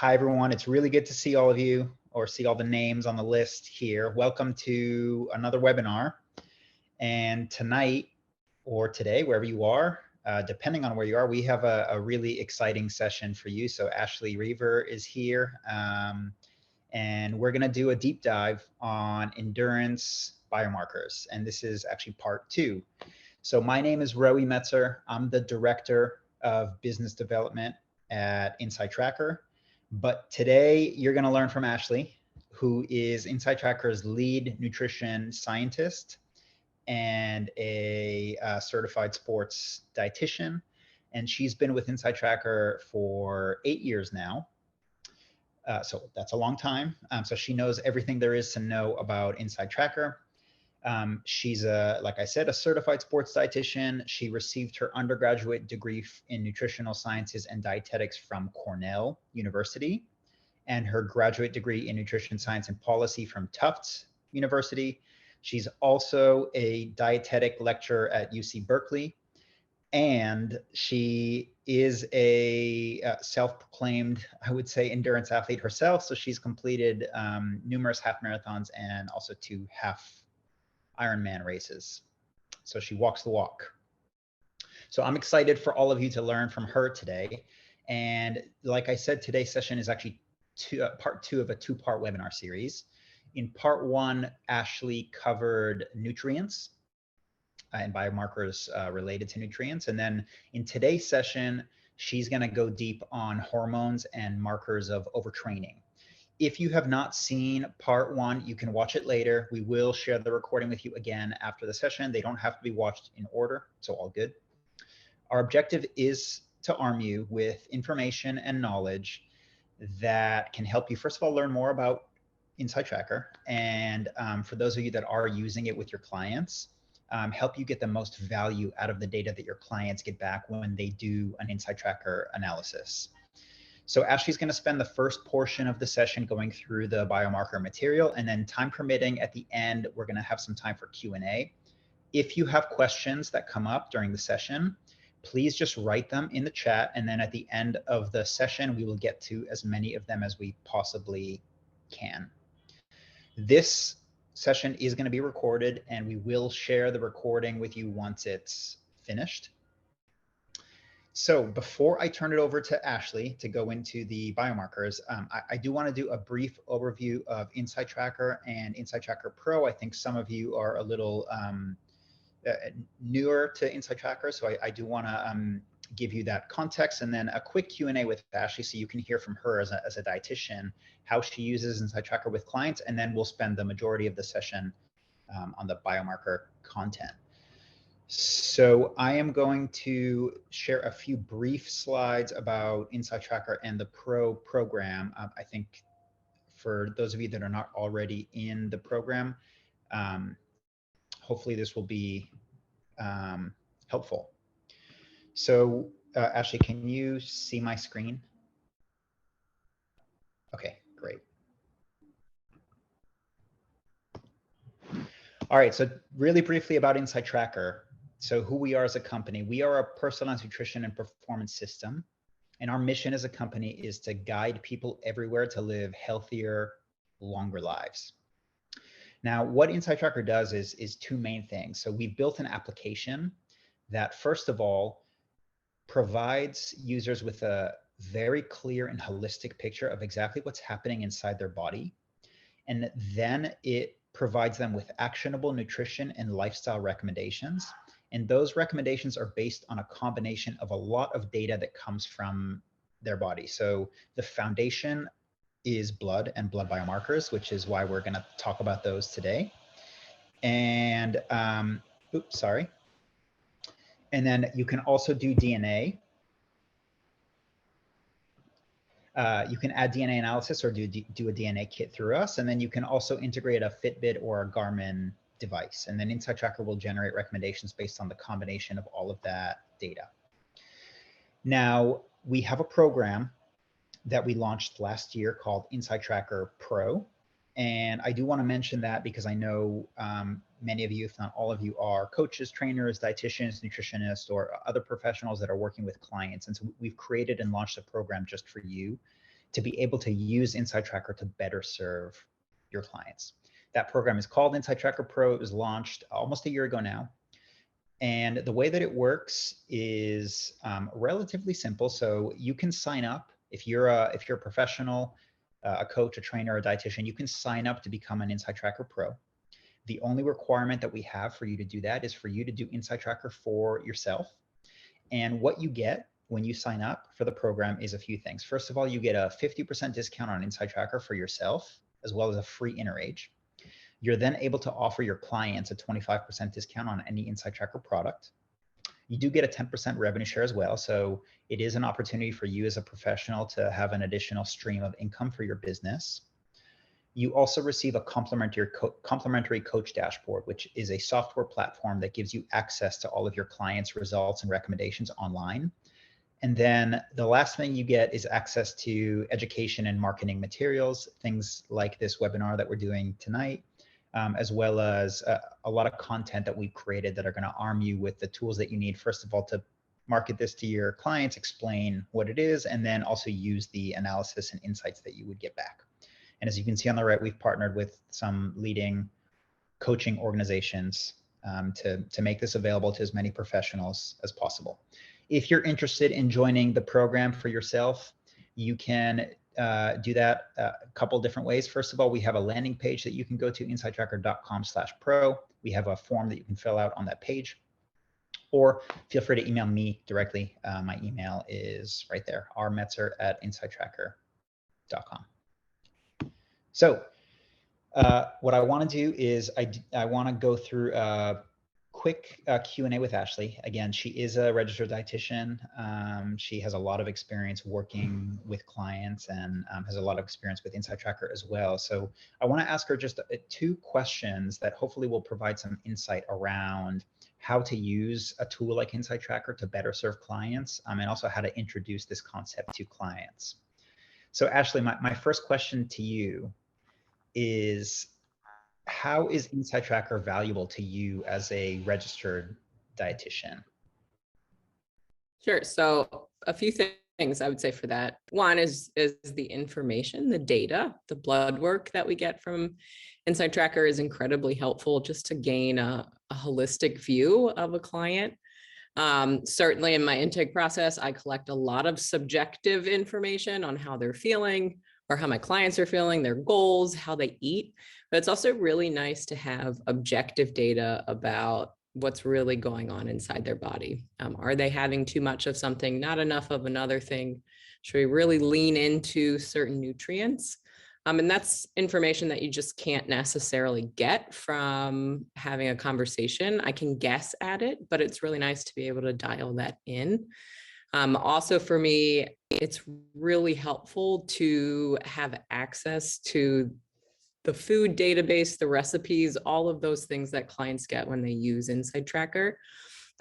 Hi, everyone. It's really good to see all of you or see all the names on the list here. Welcome to another webinar. And tonight or today, wherever you are, depending on where you are, we have a really exciting session for you. So Ashley Reaver is here, and we're going to do a deep dive on endurance biomarkers. And this is actually part 2. So my name is Rowie Metzer. I'm the Director of Business Development at InsideTracker. But today you're going to learn from Ashley, who is InsideTracker's lead nutrition scientist and a certified sports dietitian. And she's been with InsideTracker for 8 years now. So that's a long time. So she knows everything there is to know about InsideTracker. She's like I said, a certified sports dietitian. She received her undergraduate degree in nutritional sciences and dietetics from Cornell University, and her graduate degree in nutrition science and policy from Tufts University. She's also a dietetic lecturer at UC Berkeley, and she is a self-proclaimed, I would say, endurance athlete herself. So she's completed numerous half marathons and also 2 half Ironman races. So she walks the walk. So I'm excited for all of you to learn from her today. And like I said, today's session is actually part 2 of a 2-part webinar series. In part 1, Ashley covered nutrients and biomarkers related to nutrients. And then in today's session, she's going to go deep on hormones and markers of overtraining. If you have not seen part 1, you can watch it later. We will share the recording with you again after the session. They don't have to be watched in order, so all good. Our objective is to arm you with information and knowledge that can help you, first of all, learn more about InsideTracker. And for those of you that are using it with your clients, help you get the most value out of the data that your clients get back when they do an InsideTracker analysis. So Ashley's going to spend the first portion of the session going through the biomarker material, and then time permitting at the end, we're going to have some time for Q&A. If you have questions that come up during the session, please just write them in the chat, and then at the end of the session, we will get to as many of them as we possibly can. This session is going to be recorded, and we will share the recording with you once it's finished. So before I turn it over to Ashley to go into the biomarkers, I do want to do a brief overview of InsideTracker and InsideTracker Pro. I think some of you are a little newer to InsideTracker, so I do want to give you that context, and then a quick Q&A with Ashley so you can hear from her as a dietitian how she uses InsideTracker with clients, and then we'll spend the majority of the session on the biomarker content. So I am going to share a few brief slides about InsideTracker and the Pro program. I think for those of you that are not already in the program, hopefully this will be helpful. So Ashley, can you see my screen? Okay, great. All right, so really briefly about InsideTracker. So who we are as a company, we are a personalized nutrition and performance system. And our mission as a company is to guide people everywhere to live healthier, longer lives. Now, what InsideTracker does is 2 main things. So we've built an application that, first of all, provides users with a very clear and holistic picture of exactly what's happening inside their body. And then it provides them with actionable nutrition and lifestyle recommendations. And those recommendations are based on a combination of a lot of data that comes from their body. So the foundation is blood and blood biomarkers, which is why we're going to talk about those today. And, oops, sorry. And then you can also do DNA. You can add DNA analysis or do a DNA kit through us. And then you can also integrate a Fitbit or a Garmin device. And then InsideTracker will generate recommendations based on the combination of all of that data. Now, we have a program that we launched last year called InsideTracker Pro. And I do want to mention that because I know many of you, if not all of you, are coaches, trainers, dietitians, nutritionists, or other professionals that are working with clients. And so we've created and launched a program just for you. to be able to use InsideTracker to better serve your clients. That program is called InsideTracker Pro. It was launched almost a year ago now. And the way that it works is relatively simple. So you can sign up if you're a professional, a coach, a trainer, a dietitian. You can sign up to become an InsideTracker Pro. The only requirement that we have for you to do that is for you to do InsideTracker for yourself. And what you get when you sign up for the program is a few things. First of all, you get a 50% discount on InsideTracker for yourself, as well as a free InnerAge. You're then able to offer your clients a 25% discount on any InsideTracker product. You do get a 10% revenue share as well. So it is an opportunity for you as a professional to have an additional stream of income for your business. You also receive a complimentary coach dashboard, which is a software platform that gives you access to all of your clients' results and recommendations online. And then the last thing you get is access to education and marketing materials, things like this webinar that we're doing tonight, as well as a lot of content that we've created that are going to arm you with the tools that you need, first of all, to market this to your clients, explain what it is, and then also use the analysis and insights that you would get back. And as you can see on the right, we've partnered with some leading coaching organizations to make this available to as many professionals as possible. If you're interested in joining the program for yourself, you can do that a couple different ways. First of all, we have a landing page that you can go to, insidetracker.com/pro. We have a form that you can fill out on that page, or feel free to email me directly. My email is right there, rmetzer@insidetracker.com. So what I want to do is I want to go through a quick Q&A with Ashley. Again, she is a registered dietitian. She has a lot of experience working with clients and has a lot of experience with InsideTracker as well. So I want to ask her just 2 questions that hopefully will provide some insight around how to use a tool like InsideTracker to better serve clients, and also how to introduce this concept to clients. So Ashley, my first question to you is, how is InsideTracker valuable to you as a registered dietitian? Sure. So a few things I would say for that. One is the information, the data, the blood work that we get from InsideTracker is incredibly helpful just to gain a holistic view of a client. Certainly in my intake process, I collect a lot of subjective information on how they're feeling or how my clients are feeling, their goals, how they eat. But it's also really nice to have objective data about what's really going on inside their body. Are they having too much of something, not enough of another thing? Should we really lean into certain nutrients? And that's information that you just can't necessarily get from having a conversation. I can guess at it, but it's really nice to be able to dial that in. Also for me, it's really helpful to have access to the food database, the recipes, all of those things that clients get when they use InsideTracker.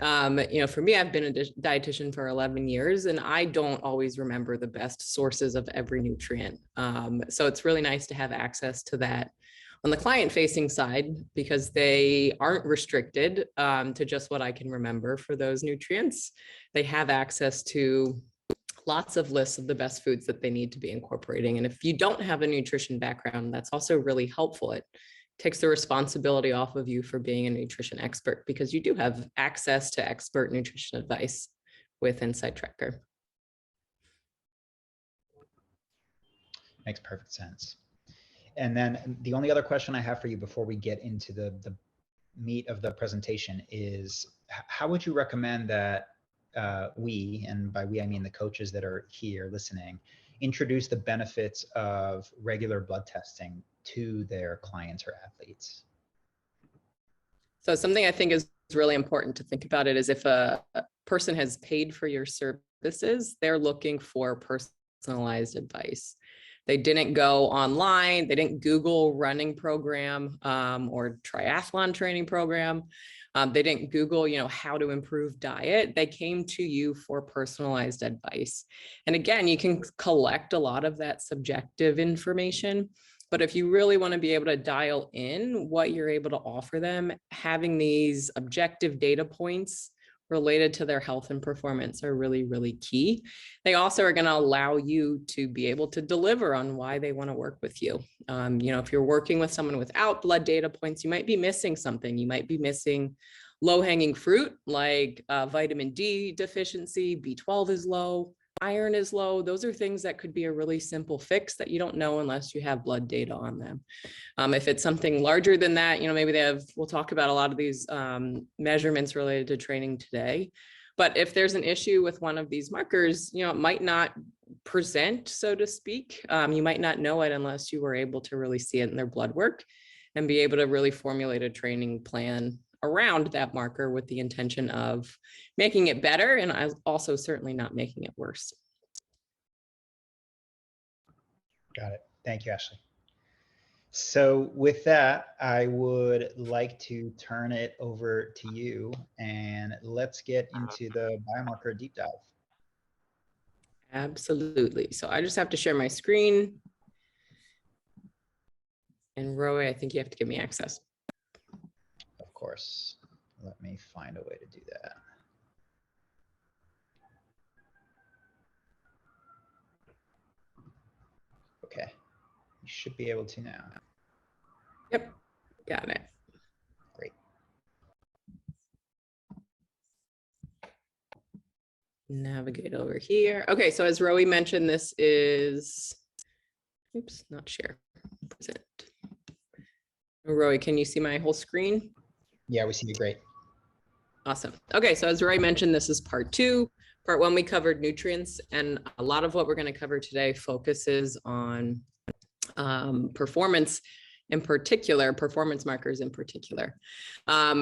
For me, I've been a dietitian for 11 years and I don't always remember the best sources of every nutrient. So it's really nice to have access to that on the client facing side, because they aren't restricted to just what I can remember for those nutrients. They have access to lots of lists of the best foods that they need to be incorporating. And if you don't have a nutrition background, that's also really helpful. It takes the responsibility off of you for being a nutrition expert, because you do have access to expert nutrition advice with InsideTracker. Makes perfect sense. And then the only other question I have for you before we get into the meat of the presentation is, how would you recommend that we, and by we I mean the coaches that are here listening, introduce the benefits of regular blood testing to their clients or athletes? So something I think is really important to think about it is, if a person has paid for your services, they're looking for personalized advice. They didn't go online, they didn't Google running program or triathlon training program. They didn't Google, how to improve diet. They came to you for personalized advice. And again, you can collect a lot of that subjective information, but if you really want to be able to dial in what you're able to offer them, having these objective data points related to their health and performance are really, really key. They also are going to allow you to be able to deliver on why they want to work with you. If you're working with someone without blood data points, you might be missing something. You might be missing low-hanging fruit like vitamin D deficiency, B12 is low, iron is low. Those are things that could be a really simple fix that you don't know unless you have blood data on them. If it's something larger than that, maybe we'll talk about a lot of these measurements related to training today. But if there's an issue with one of these markers, it might not present, so to speak. You might not know it unless you were able to really see it in their blood work and be able to really formulate a training plan around that marker with the intention of making it better and also certainly not making it worse. Got it. Thank you, Ashley. So with that, I would like to turn it over to you and let's get into the biomarker deep dive. Absolutely. So I just have to share my screen. And Roy, I think you have to give me access. Of course. Let me find a way to do that. Okay. You should be able to now. Yep. Got it. Great. Navigate over here. Okay. So as Roy mentioned, this is, oops, not share, present. Roy, can you see my whole screen? Yeah, we see you great. Awesome. Okay, so as Roy mentioned, this is part 2. Part 1, we covered nutrients, and a lot of what we're going to cover today focuses on performance in particular, performance markers in particular.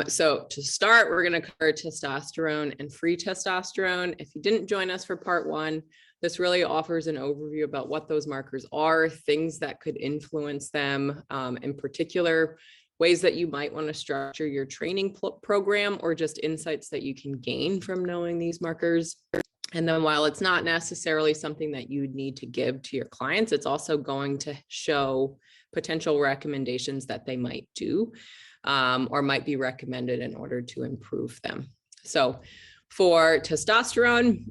So to start, we're going to cover testosterone and free testosterone. If you didn't join us for part 1, this really offers an overview about what those markers are, things that could influence them, in particular, ways that you might want to structure your training program or just insights that you can gain from knowing these markers. And then while it's not necessarily something that you would need to give to your clients, it's also going to show potential recommendations that they might do or might be recommended in order to improve them. So for testosterone,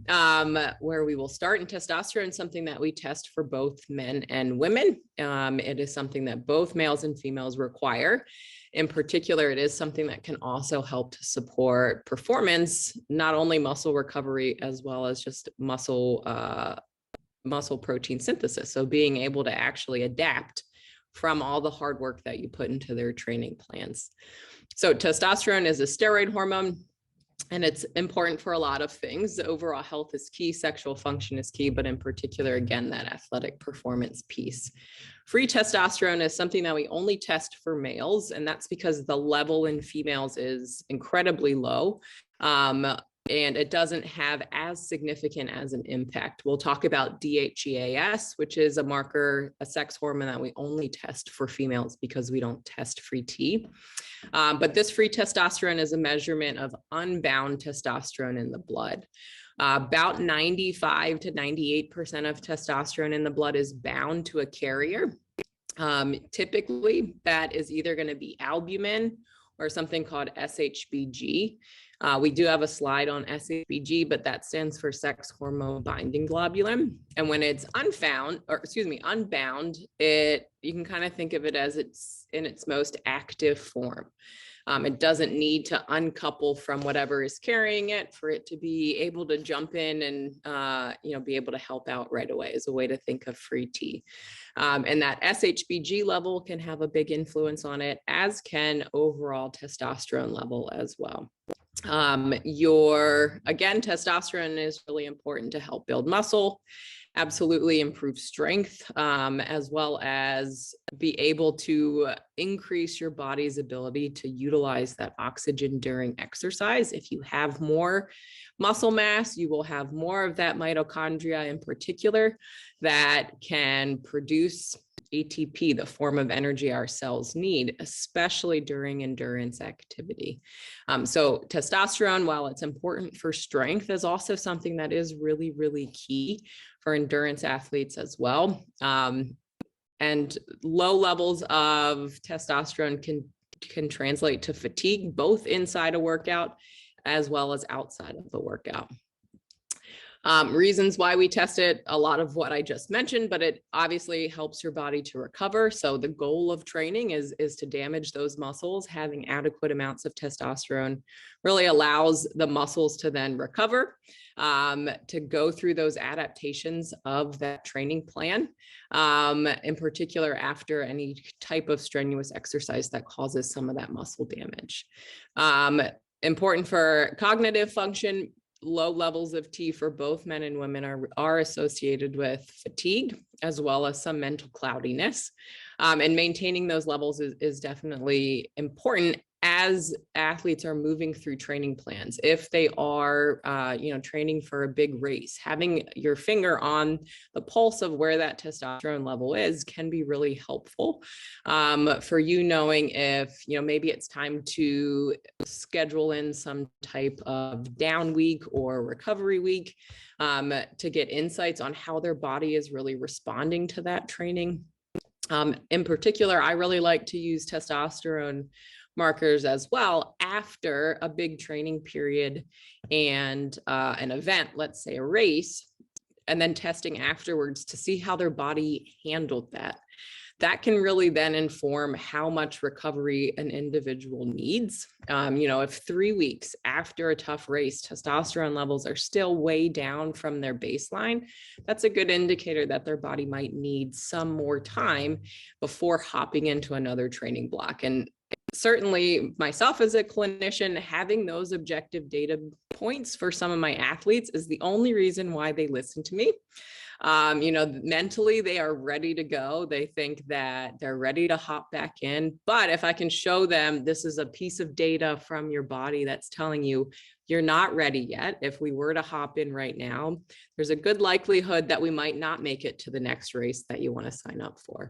where we will start in testosterone, something that we test for both men and women. It is something that both males and females require. In particular, it is something that can also help to support performance, not only muscle recovery, as well as just muscle protein synthesis. So being able to actually adapt from all the hard work that you put into their training plans. So testosterone is a steroid hormone. And it's important for a lot of things. The overall health is key, sexual function is key, but in particular, again, that athletic performance piece. Free testosterone is something that we only test for males, and that's because the level in females is incredibly low. And it doesn't have as significant as an impact. We'll talk about Dheas, which is a marker, a sex hormone that we only test for females because we don't test free T. But this free testosterone is a measurement of unbound testosterone in the blood. About 95 to 98% of testosterone in the blood is bound to a carrier. Typically, that is either going to be albumin or something called SHBG. We do have a slide on SHBG, but that stands for sex hormone binding globulin. And when it's unbound, you can kind of think of it as it's in its most active form. It doesn't need to uncouple from whatever is carrying it for it to be able to jump in and be able to help out right away, is a way to think of free T. And that SHBG level can have a big influence on it, as can overall testosterone level as well. Again, testosterone is really important to help build muscle, absolutely improve strength, as well as be able to increase your body's ability to utilize that oxygen during exercise. If you have more muscle mass, you will have more of that mitochondria in particular that can produce ATP, the form of energy our cells need, especially during endurance activity. So testosterone, while it's important for strength, is also something that is really, really key for endurance athletes as well. And low levels of testosterone can translate to fatigue, both inside a workout as well as outside of the workout. Reasons why we test it, a lot of what I just mentioned, but it obviously helps your body to recover. So the goal of training is to damage those muscles. Having adequate amounts of testosterone really allows the muscles to then recover, to go through those adaptations of that training plan, in particular after any type of strenuous exercise that causes some of that muscle damage. Important for cognitive function. Low levels of T for both men and women are associated with fatigue, as well as some mental cloudiness. And maintaining those levels is definitely important as athletes are moving through training plans. If they are, training for a big race, having your finger on the pulse of where that testosterone level is can be really helpful, for you knowing if, maybe it's time to schedule in some type of down week or recovery week, to get insights on how their body is really responding to that training. In particular, I really like to use testosterone markers as well after a big training period and an event, let's say a race, and then testing afterwards to see how their body handled that. That can really then inform how much recovery an individual needs. If 3 weeks after a tough race, testosterone levels are still way down from their baseline, that's a good indicator that their body might need some more time before hopping into another training block. And certainly myself as a clinician, having those objective data points for some of my athletes is the only reason why they listen to me. Mentally they are ready to go. They think that they're ready to hop back in. But if I can show them this is a piece of data from your body that's telling you you're not ready yet, if we were to hop in right now, there's a good likelihood that we might not make it to the next race that you want to sign up for.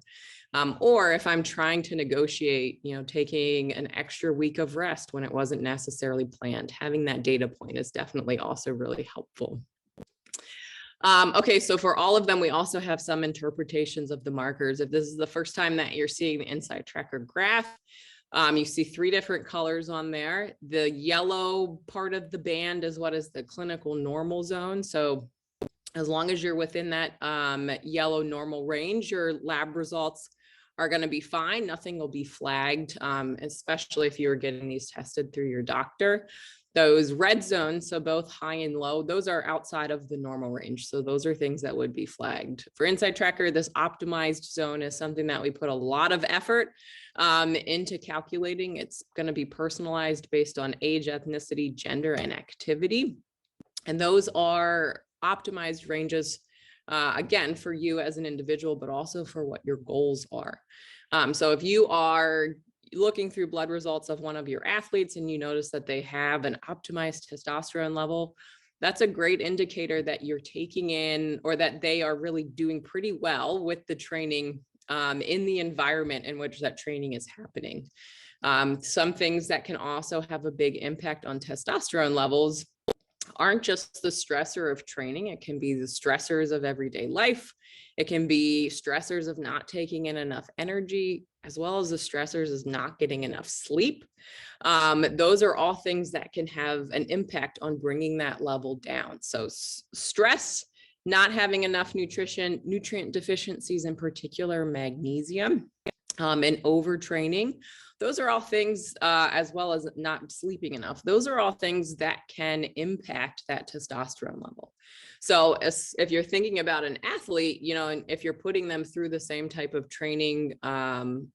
Or if I'm trying to negotiate, taking an extra week of rest when it wasn't necessarily planned, having that data point is definitely also really helpful. Okay, so for all of them, we also have some interpretations of the markers. If this is the first time that you're seeing the InsideTracker graph, you see 3 different colors on there. The yellow part of the band is what is the clinical normal zone. So as long as you're within that yellow normal range, your lab results are going to be fine. Nothing will be flagged, especially if you were getting these tested through your doctor. Those red zones, so both high and low, those are outside of the normal range. So those are things that would be flagged. For InsideTracker, this optimized zone is something that we put a lot of effort into calculating. It's going to be personalized based on age, ethnicity, gender, and activity. And those are optimized ranges, again, for you as an individual, but also for what your goals are. So if you are looking through blood results of one of your athletes and you notice that they have an optimized testosterone level, that's a great indicator that you're taking in, or that they are really doing pretty well with the training in the environment in which that training is happening. Some things that can also have a big impact on testosterone levels aren't just the stressor of training. It can be the stressors of everyday life. It can be stressors of not taking in enough energy, as well as the stressors of not getting enough sleep. Those are all things that can have an impact on bringing that level down. So stress, not having enough nutrition, nutrient deficiencies, in particular magnesium, and overtraining. Those are all things, as well as not sleeping enough. Those are all things that can impact that testosterone level. So if you're thinking about an athlete, and if you're putting them through the same type of training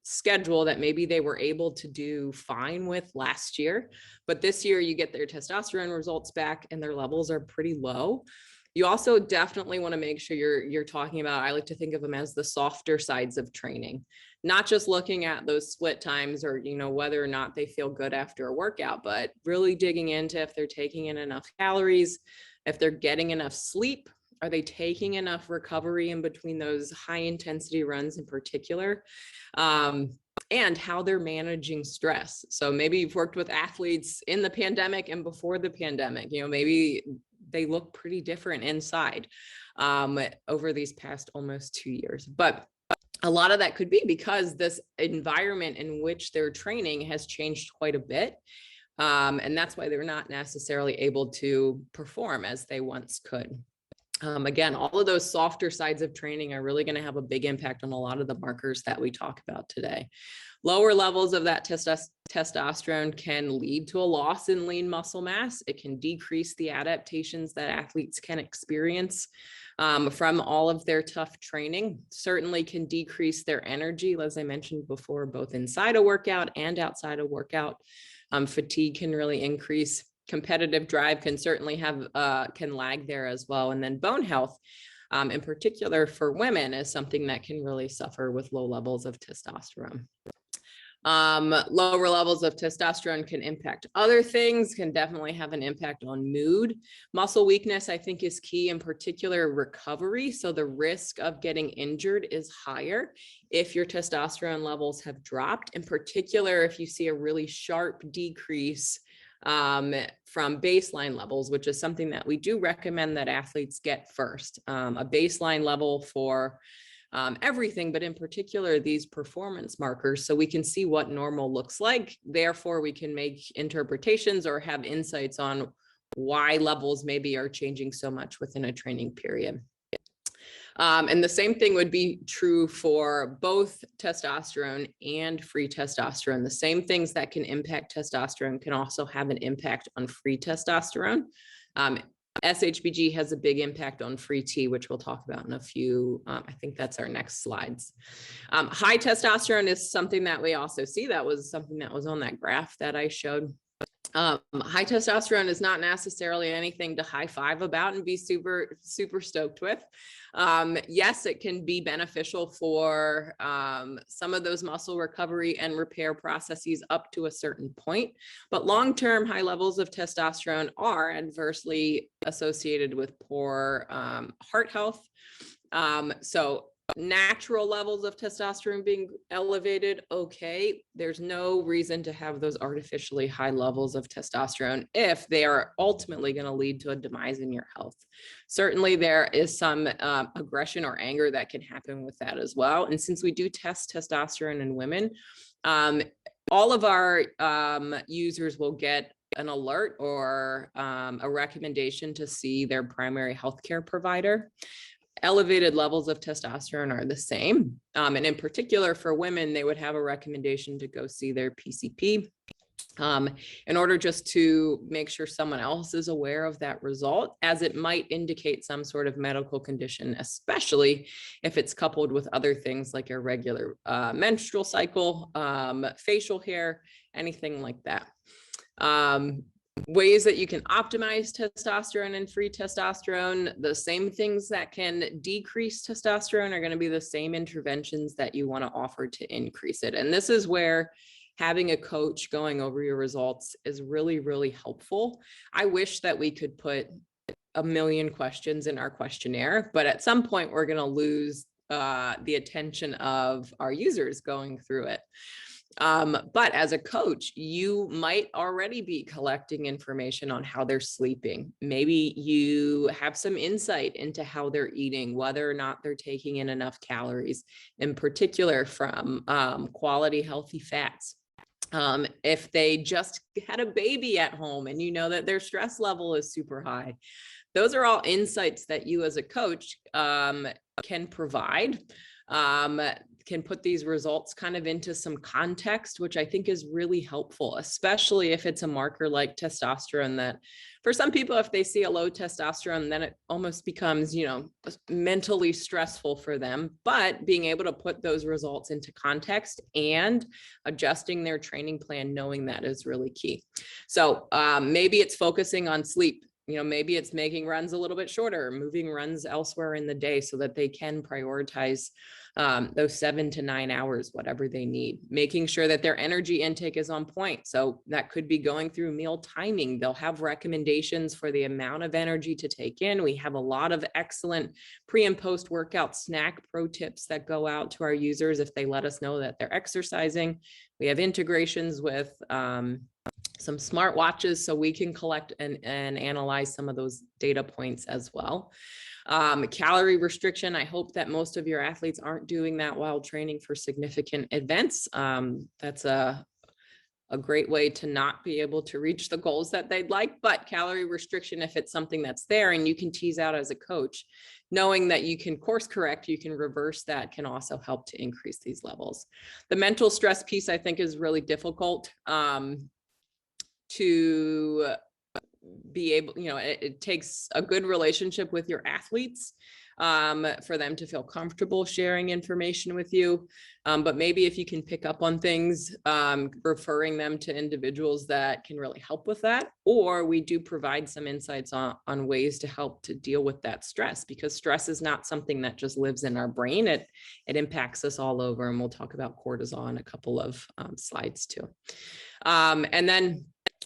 schedule that maybe they were able to do fine with last year, but this year you get their testosterone results back and their levels are pretty low. You also definitely want to make sure you're talking about, I like to think of them as the softer sides of training, not just looking at those split times or, whether or not they feel good after a workout, but really digging into if they're taking in enough calories, if they're getting enough sleep, are they taking enough recovery in between those high intensity runs in particular, and how they're managing stress. So maybe you've worked with athletes in the pandemic and before the pandemic, maybe they look pretty different inside over these past almost 2 years. But a lot of that could be because this environment in which they're training has changed quite a bit. And that's why they're not necessarily able to perform as they once could. Again, all of those softer sides of training are really going to have a big impact on a lot of the markers that we talk about today. Lower levels of that testosterone can lead to a loss in lean muscle mass. It can decrease the adaptations that athletes can experience from all of their tough training. Certainly can decrease their energy, as I mentioned before, both inside a workout and outside a workout. Fatigue can really increase. Competitive drive can certainly have, can lag there as well. And then bone health, in particular for women, is something that can really suffer with low levels of testosterone. Lower levels of testosterone can impact other things, can definitely have an impact on mood. Muscle weakness, I think, is key, in particular recovery. So the risk of getting injured is higher if your testosterone levels have dropped, in particular if you see a really sharp decrease from baseline levels, which is something that we do recommend that athletes get first. A baseline level for everything, but in particular these performance markers, so we can see what normal looks like. Therefore, we can make interpretations or have insights on why levels maybe are changing so much within a training period. And the same thing would be true for both testosterone and free testosterone. The same things that can impact testosterone can also have an impact on free testosterone. SHBG has a big impact on free T, which we'll talk about in a few. I think that's our next slides. High testosterone is something that we also see. That was something that was on that graph that I showed. High testosterone is not necessarily anything to high five about and be super stoked with. Yes, it can be beneficial for some of those muscle recovery and repair processes up to a certain point, but long-term high levels of testosterone are adversely associated with poor heart health. So natural levels of testosterone being elevated, okay, there's no reason to have those artificially high levels of testosterone if they are ultimately going to lead to a demise in your health. Certainly there is some aggression or anger that can happen with that as well. And since we do test testosterone in women, all of our users will get an alert or a recommendation to see their primary healthcare provider. Elevated levels of testosterone are the same. And in particular for women, they would have a recommendation to go see their PCP in order just to make sure someone else is aware of that result, as it might indicate some sort of medical condition, especially if it's coupled with other things like irregular menstrual cycle, facial hair, anything like that. Ways that you can optimize testosterone and free testosterone, the same things that can decrease testosterone are going to be the same interventions that you want to offer to increase it. And this is where having a coach going over your results is really, really helpful. I wish that we could put a million questions in our questionnaire, but at some point we're going to lose the attention of our users going through it. But as a coach, you might already be collecting information on how they're sleeping. Maybe you have some insight into how they're eating, whether or not they're taking in enough calories, in particular from quality healthy fats. If they just had a baby at home and you know that their stress level is super high, those are all insights that you as a coach can provide. Can put these results kind of into some context, which I think is really helpful, especially if it's a marker like testosterone that for some people, if they see a low testosterone, then it almost becomes, you know, mentally stressful for them. But being able to put those results into context and adjusting their training plan, knowing that is really key. So maybe it's focusing on sleep. You know, maybe it's making runs a little bit shorter, moving runs elsewhere in the day so that they can prioritize those 7 to 9 hours, whatever they need, making sure that their energy intake is on point. So that could be going through meal timing. They'll have recommendations for the amount of energy to take in. We have a lot of excellent pre and post workout snack pro tips that go out to our users if they let us know that they're exercising. We have integrations with some smart watches so we can collect and analyze some of those data points as well. Calorie restriction. I hope that most of your athletes aren't doing that while training for significant events. That's a a great way to not be able to reach the goals that they'd like. But calorie restriction, if it's something that's there and you can tease out as a coach, knowing that you can course correct, you can reverse that, can also help to increase these levels. The mental stress piece, I think, is really difficult to be able, it takes a good relationship with your athletes for them to feel comfortable sharing information with you. But maybe if you can pick up on things, referring them to individuals that can really help with that, or we do provide some insights on ways to help to deal with that stress, because stress is not something that just lives in our brain. It impacts us all over. And we'll talk about cortisol in a couple of slides too. And then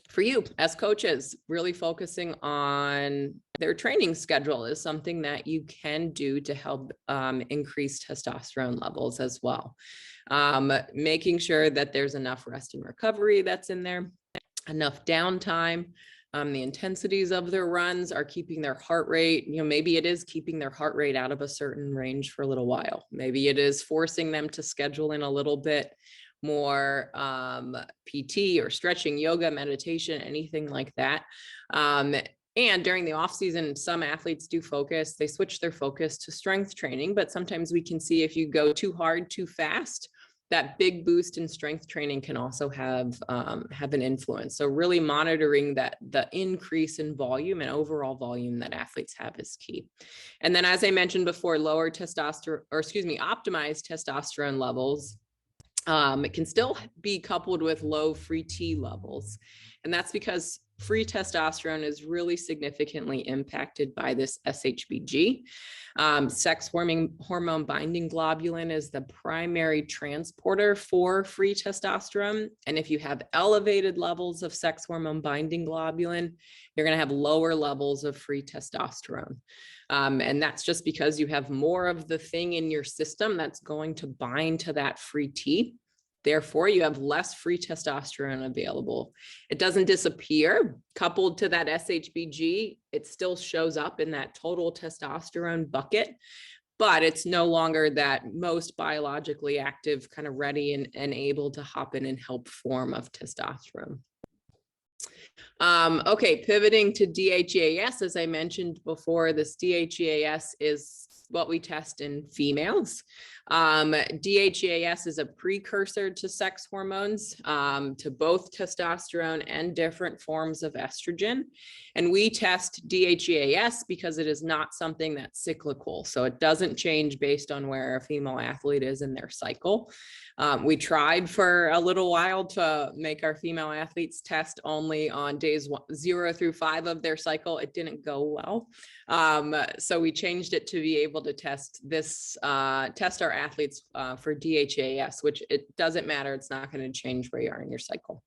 for you as coaches, really focusing on their training schedule is something that you can do to help increase testosterone levels as well. Making sure that there's enough rest and recovery that's in there, enough downtime. The intensities of their runs are keeping their heart rate, maybe it is keeping their heart rate out of a certain range for a little while. Maybe it is forcing them to schedule in a little bit more PT or stretching, yoga, meditation, anything like that. And during the off season, some athletes do focus, they switch their focus to strength training, but sometimes we can see if you go too hard, too fast, that big boost in strength training can also have an influence. So really monitoring that the increase in volume and overall volume that athletes have is key. And then, as I mentioned before, optimized testosterone levels. It can still be coupled with low free T levels. And that's because free testosterone is really significantly impacted by this SHBG. Sex hormone binding globulin is the primary transporter for free testosterone. And if you have elevated levels of sex hormone binding globulin, you're going to have lower levels of free testosterone. And that's just because you have more of the thing in your system that's going to bind to that free T. Therefore, you have less free testosterone available. It doesn't disappear. Coupled to that SHBG, it still shows up in that total testosterone bucket, but it's no longer that most biologically active, kind of ready and able to hop in and help form of testosterone. Okay, pivoting to DHEAS, as I mentioned before, this DHEAS is what we test in females. DHEAS is a precursor to sex hormones, to both testosterone and different forms of estrogen. And we test DHEAS because it is not something that's cyclical. So it doesn't change based on where a female athlete is in their cycle. We tried for a little while to make our female athletes test only on days 0 through 5 of their cycle. It didn't go well. So we changed it to be able to test our athletes for DHEAS, which it doesn't matter. It's not going to change where you are in your cycle.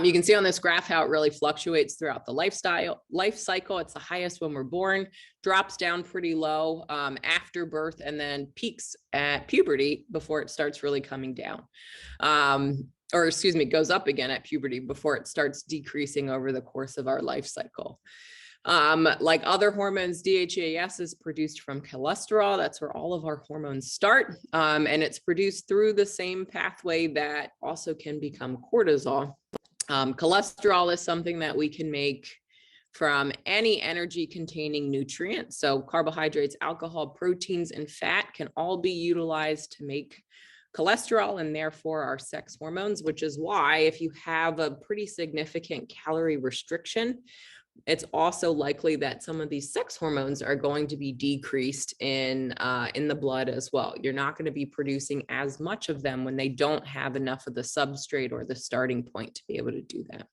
You can see on this graph how it really fluctuates throughout the life cycle. It's the highest when we're born, drops down pretty low after birth, and then peaks at puberty before it starts really coming down. Goes up again at puberty before it starts decreasing over the course of our life cycle. Like other hormones, DHEAS is produced from cholesterol. That's where all of our hormones start. And it's produced through the same pathway that also can become cortisol. Cholesterol is something that we can make from any energy containing nutrient. So carbohydrates, alcohol, proteins, and fat can all be utilized to make cholesterol and therefore our sex hormones, which is why if you have a pretty significant calorie restriction, it's also likely that some of these sex hormones are going to be decreased in the blood as well. You're not going to be producing as much of them when they don't have enough of the substrate or the starting point to be able to do that.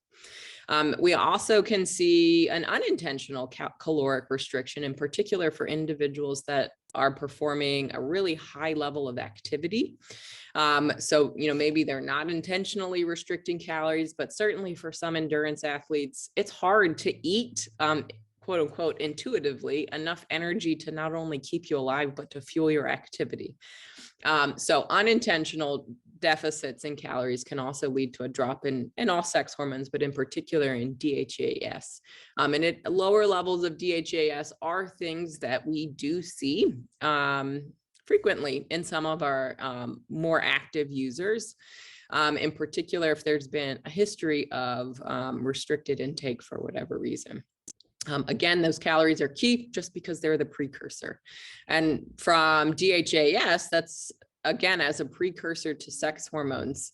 We also can see an unintentional caloric restriction, in particular for individuals that are performing a really high level of activity. So, maybe they're not intentionally restricting calories, but certainly for some endurance athletes, it's hard to eat, quote unquote, intuitively enough energy to not only keep you alive, but to fuel your activity. So unintentional deficits in calories can also lead to a drop in all sex hormones, but in particular in DHEAS. And lower levels of DHEAS are things that we do see frequently in some of our more active users. in particular if there's been a history of restricted intake for whatever reason. Again, those calories are key just because they're the precursor. And from DHEAS, that's again, as a precursor to sex hormones,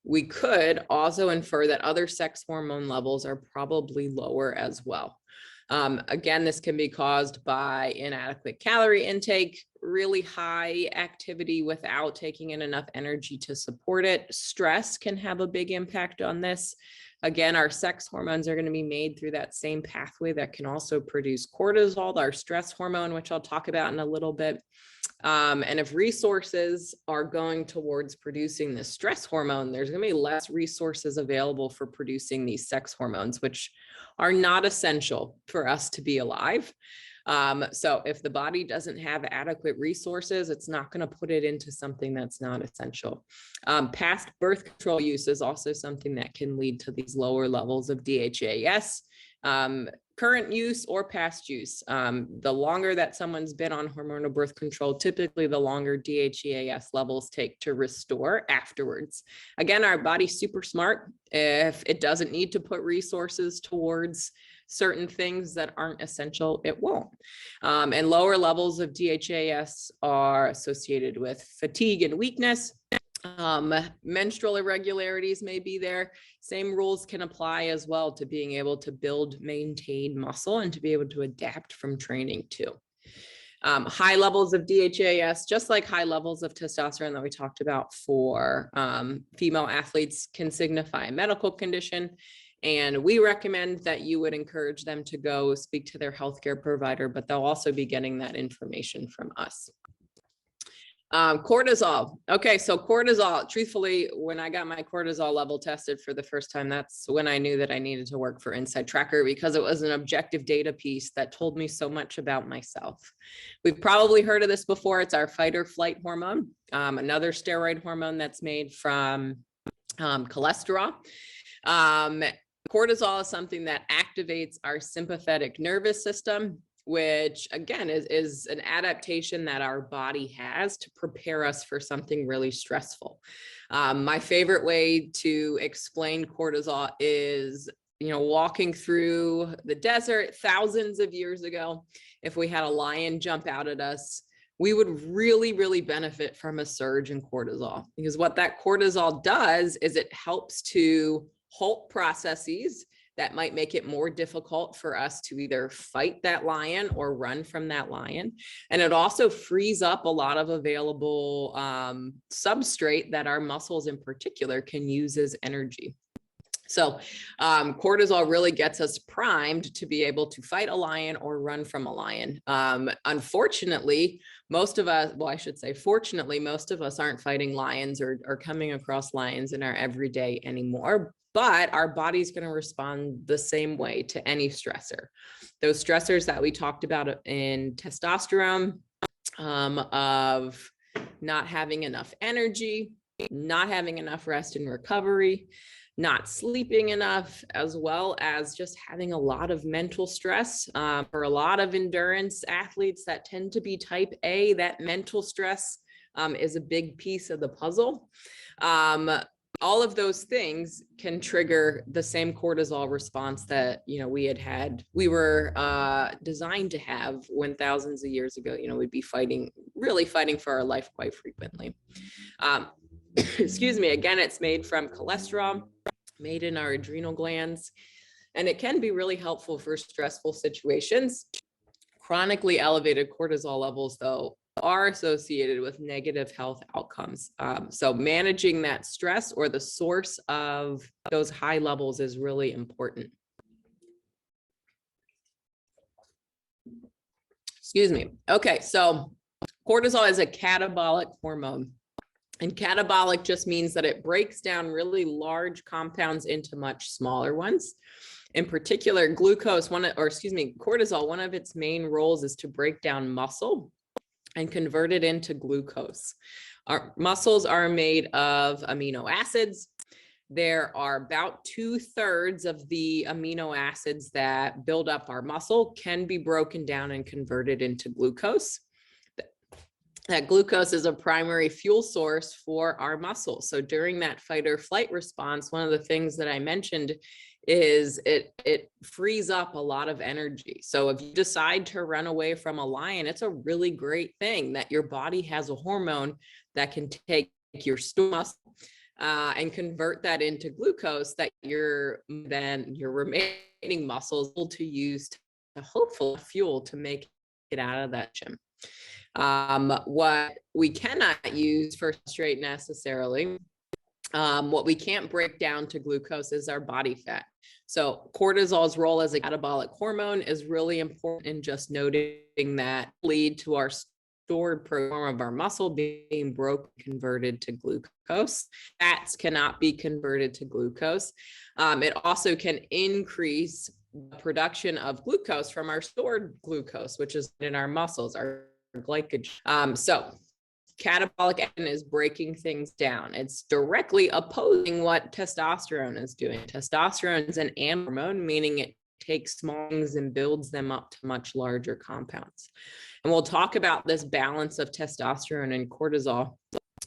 we could also infer that other sex hormone levels are probably lower as well. Again, this can be caused by inadequate calorie intake, really high activity without taking in enough energy to support it. Stress can have a big impact on this. Again, our sex hormones are going to be made through that same pathway that can also produce cortisol, our stress hormone, which I'll talk about in a little bit. And if resources are going towards producing the stress hormone, there's going to be less resources available for producing these sex hormones, which are not essential for us to be alive. So if the body doesn't have adequate resources, it's not going to put it into something that's not essential. Past birth control use is also something that can lead to these lower levels of DHEAS. Current use or past use. The longer that someone's been on hormonal birth control, typically the longer DHEAS levels take to restore afterwards. Again, our body's super smart. If it doesn't need to put resources towards certain things that aren't essential, it won't. And lower levels of DHEAS are associated with fatigue and weakness. Menstrual irregularities may be there. Same rules can apply as well to being able to build, maintain muscle and to be able to adapt from training too. High levels of DHEAS, just like high levels of testosterone that we talked about for female athletes, can signify a medical condition. And we recommend that you would encourage them to go speak to their healthcare provider, but they'll also be getting that information from us. Cortisol. Okay, so cortisol, truthfully, when I got my cortisol level tested for the first time, that's when I knew that I needed to work for InsideTracker, because it was an objective data piece that told me so much about myself. We've probably heard of this before. It's our fight or flight hormone, another steroid hormone that's made from cholesterol. Cortisol is something that activates our sympathetic nervous system, which again is an adaptation that our body has to prepare us for something really stressful. My favorite way to explain cortisol is, walking through the desert thousands of years ago. If we had a lion jump out at us, we would really, really benefit from a surge in cortisol, because what that cortisol does is it helps to halt processes that might make it more difficult for us to either fight that lion or run from that lion. And it also frees up a lot of available substrate that our muscles in particular can use as energy. So cortisol really gets us primed to be able to fight a lion or run from a lion. Unfortunately, most of us, well, I should say, fortunately, most of us aren't fighting lions or coming across lions in our everyday anymore. But our body's going to respond the same way to any stressor. Those stressors that we talked about in testosterone, of not having enough energy, not having enough rest and recovery, not sleeping enough, as well as just having a lot of mental stress. For a lot of endurance athletes that tend to be type A, that mental stress is a big piece of the puzzle. All of those things can trigger the same cortisol response that, we were designed to have when thousands of years ago, we'd be really fighting for our life quite frequently. Excuse me, again, it's made from cholesterol, made in our adrenal glands, and it can be really helpful for stressful situations. Chronically elevated cortisol levels, though, are associated with negative health outcomes. So managing that stress or the source of those high levels is really important. Excuse me. Okay, so cortisol is a catabolic hormone. And catabolic just means that it breaks down really large compounds into much smaller ones. In particular, cortisol, one of its main roles is to break down muscle and convert it into glucose. Our muscles are made of amino acids. There are about 2/3 of the amino acids that build up our muscle can be broken down and converted into glucose. that glucose is a primary fuel source for our muscles. So during that fight or flight response, one of the things that I mentioned is it frees up a lot of energy. So if you decide to run away from a lion, it's a really great thing that your body has a hormone that can take your stored muscle and convert that into glucose that your remaining muscles able to use to hopefully fuel to make it out of that gym. What we cannot use for straight necessarily, what we can't break down to glucose is our body fat. So cortisol's role as a catabolic hormone is really important in just noting that lead to our stored program of our muscle being broken, converted to glucose. Fats cannot be converted to glucose. It also can increase the production of glucose from our stored glucose, which is in our muscles, our glycogen. So catabolic action is breaking things down. It's directly opposing what testosterone is doing. Testosterone is an hormone, meaning it takes small things and builds them up to much larger compounds. And we'll talk about this balance of testosterone and cortisol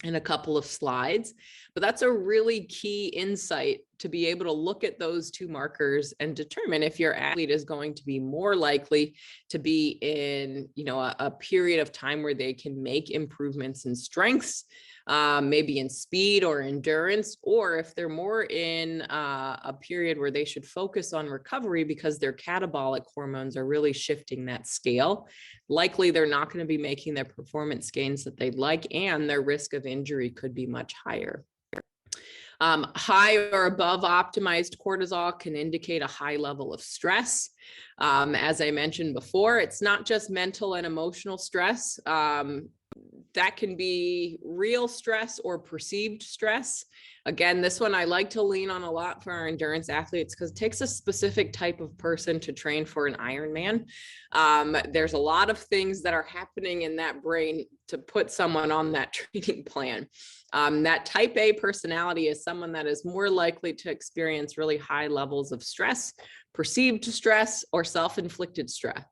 in a couple of slides, but that's a really key insight to be able to look at those two markers and determine if your athlete is going to be more likely to be in, a period of time where they can make improvements in strengths, maybe in speed or endurance, or if they're more in a period where they should focus on recovery because their catabolic hormones are really shifting that scale. Likely they're not going to be making their performance gains that they'd like, and their risk of injury could be much higher. High or above optimized cortisol can indicate a high level of stress. As I mentioned before, it's not just mental and emotional stress. That can be real stress or perceived stress. Again, this one I like to lean on a lot for our endurance athletes because it takes a specific type of person to train for an Ironman. There's a lot of things that are happening in that brain to put someone on that training plan. That type A personality is someone that is more likely to experience really high levels of stress, perceived stress, or self-inflicted stress.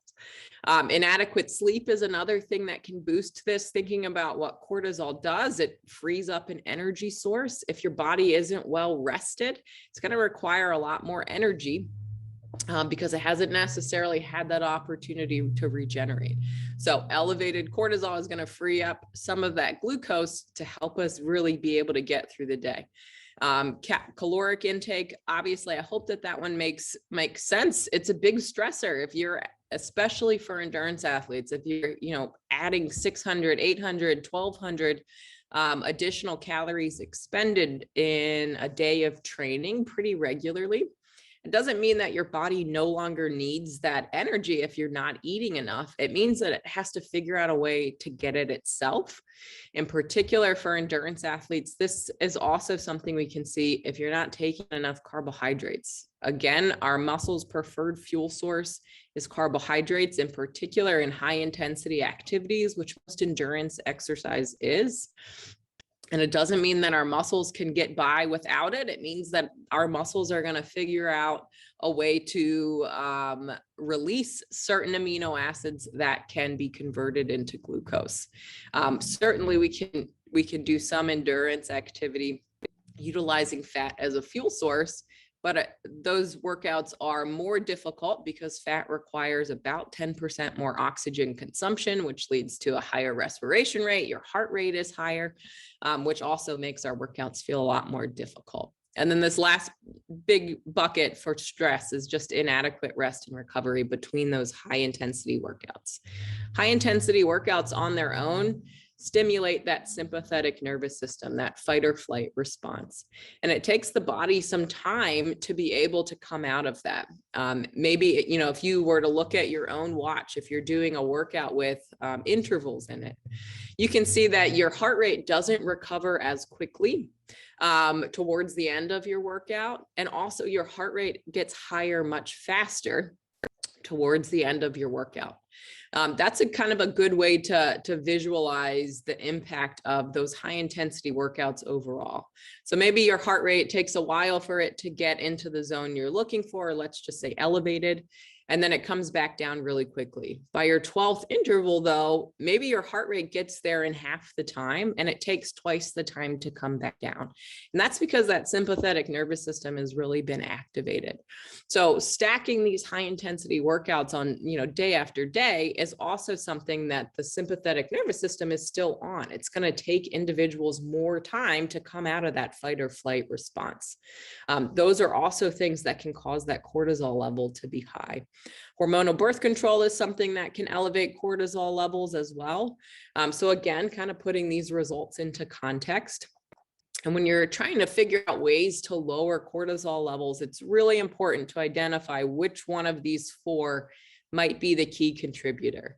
Inadequate sleep is another thing that can boost this. Thinking about what cortisol does, it frees up an energy source. If your body isn't well rested, it's going to require a lot more energy because it hasn't necessarily had that opportunity to regenerate. So elevated cortisol is going to free up some of that glucose to help us really be able to get through the day. Caloric intake, obviously, I hope that one makes sense. It's a big stressor. If you're, especially for endurance athletes, if you're, adding 600, 800, 1200 additional calories expended in a day of training pretty regularly, it doesn't mean that your body no longer needs that energy if you're not eating enough. It means that it has to figure out a way to get it itself. In particular, for endurance athletes, this is also something we can see if you're not taking enough carbohydrates. Again, our muscles' preferred fuel source is carbohydrates, in particular in high intensity activities, which most endurance exercise is. And it doesn't mean that our muscles can get by without it. It means that our muscles are going to figure out a way to release certain amino acids that can be converted into glucose. Certainly, we can do some endurance activity utilizing fat as a fuel source, but those workouts are more difficult because fat requires about 10% more oxygen consumption, which leads to a higher respiration rate. Your heart rate is higher, which also makes our workouts feel a lot more difficult. And then this last big bucket for stress is just inadequate rest and recovery between those high intensity workouts. High intensity workouts on their own stimulate that sympathetic nervous system, that fight or flight response. And it takes the body some time to be able to come out of that. Maybe, if you were to look at your own watch, if you're doing a workout with intervals in it, you can see that your heart rate doesn't recover as quickly towards the end of your workout. And also your heart rate gets higher much faster towards the end of your workout. That's a kind of a good way to visualize the impact of those high intensity workouts overall. So maybe your heart rate takes a while for it to get into the zone you're looking for, let's just say elevated. and then it comes back down really quickly. By your 12th interval, though, maybe your heart rate gets there in half the time, and it takes twice the time to come back down. And that's because that sympathetic nervous system has really been activated. So stacking these high intensity workouts on, day after day is also something that the sympathetic nervous system is still on. It's going to take individuals more time to come out of that fight or flight response. Those are also things that can cause that cortisol level to be high. Hormonal birth control is something that can elevate cortisol levels as well. So again, kind of putting these results into context. And when you're trying to figure out ways to lower cortisol levels, it's really important to identify which one of these four might be the key contributor.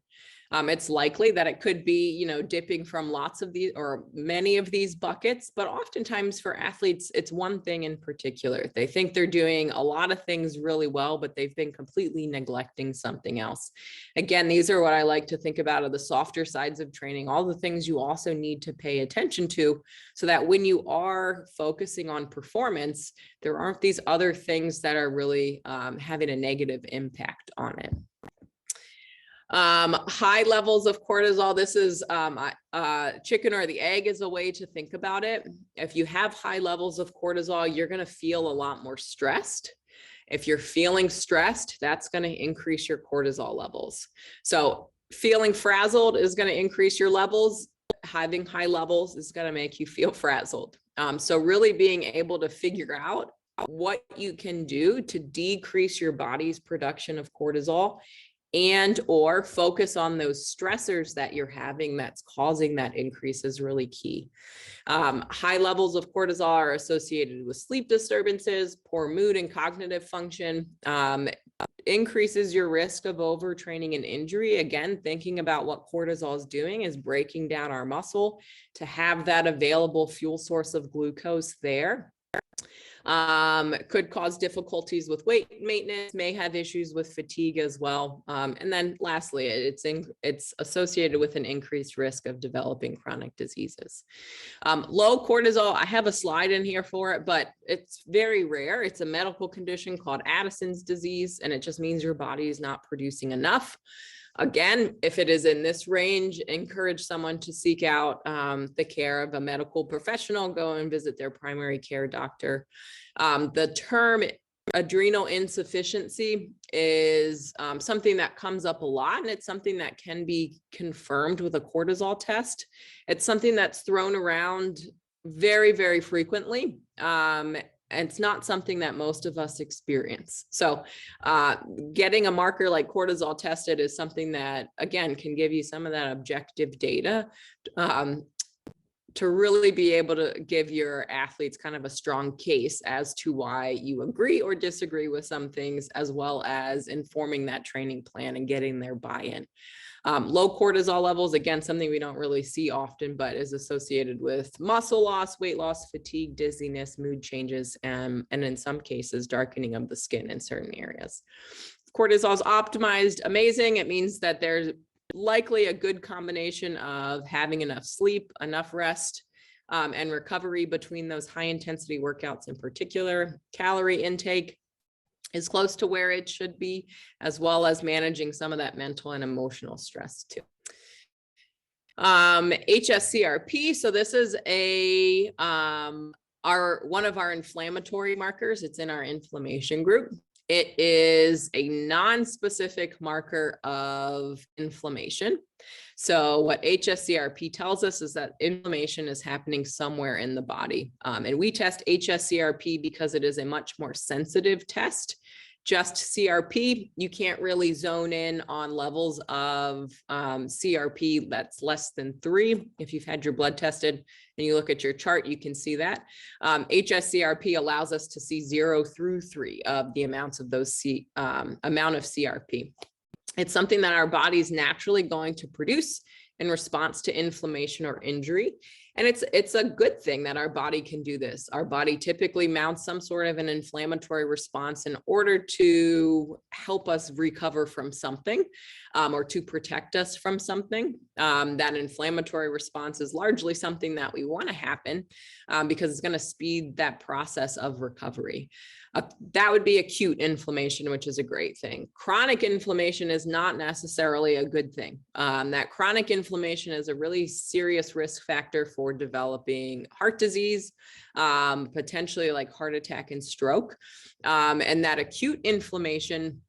It's likely that it could be, dipping from lots of these or many of these buckets, but oftentimes for athletes, it's one thing in particular. They think they're doing a lot of things really well, but they've been completely neglecting something else. Again, these are what I like to think about are the softer sides of training, all the things you also need to pay attention to so that when you are focusing on performance, there aren't these other things that are really having a negative impact on it. High levels of cortisol. This is chicken or the egg is a way to think about it. If you have high levels of cortisol, you're going to feel a lot more stressed. If you're feeling stressed, that's going to increase your cortisol levels. So feeling frazzled is going to increase your levels. Having high levels is going to make you feel frazzled. So really being able to figure out what you can do to decrease your body's production of cortisol and or focus on those stressors that you're having that's causing that increase is really key. High levels of cortisol are associated with sleep disturbances, poor mood and cognitive function, increases your risk of overtraining and injury. Again, thinking about what cortisol is doing is breaking down our muscle to have that available fuel source of glucose there. Could cause difficulties with weight maintenance, may have issues with fatigue as well. And then lastly, it's associated with an increased risk of developing chronic diseases. Low cortisol, I have a slide in here for it, but it's very rare. It's a medical condition called Addison's disease, and it just means your body is not producing enough. Again, if it is in this range, encourage someone to seek out the care of a medical professional, go and visit their primary care doctor. The term adrenal insufficiency is something that comes up a lot, and it's something that can be confirmed with a cortisol test. It's something that's thrown around very, very frequently. And it's not something that most of us experience. So getting a marker like cortisol tested is something that, again, can give you some of that objective data to really be able to give your athletes kind of a strong case as to why you agree or disagree with some things, as well as informing that training plan and getting their buy-in. Low cortisol levels, again, something we don't really see often, but is associated with muscle loss, weight loss, fatigue, dizziness, mood changes, and in some cases, darkening of the skin in certain areas. Cortisol is optimized, amazing. It means that there's likely a good combination of having enough sleep, enough rest, and recovery between those high intensity workouts in particular. Calorie intake is close to where it should be, as well as managing some of that mental and emotional stress too. Hscrp. So this is one of our inflammatory markers. It's in our inflammation group. It is a non-specific marker of inflammation. So what Hscrp tells us is that inflammation is happening somewhere in the body. And we test Hscrp because it is a much more sensitive test. Just CRP, you can't really zone in on levels of CRP that's less than 3. If you've had your blood tested and you look at your chart, you can see that. Hscrp allows us to see 0 through 3 of the amounts of those amount of CRP. It's something that our body's naturally going to produce in response to inflammation or injury. And it's a good thing that our body can do this. Our body typically mounts some sort of an inflammatory response in order to help us recover from something, or to protect us from something. That inflammatory response is largely something that we want to happen, because it's going to speed that process of recovery. That would be acute inflammation, which is a great thing. Chronic inflammation is not necessarily a good thing. That chronic inflammation is a really serious risk factor for developing heart disease, potentially like heart attack and stroke. And that acute inflammation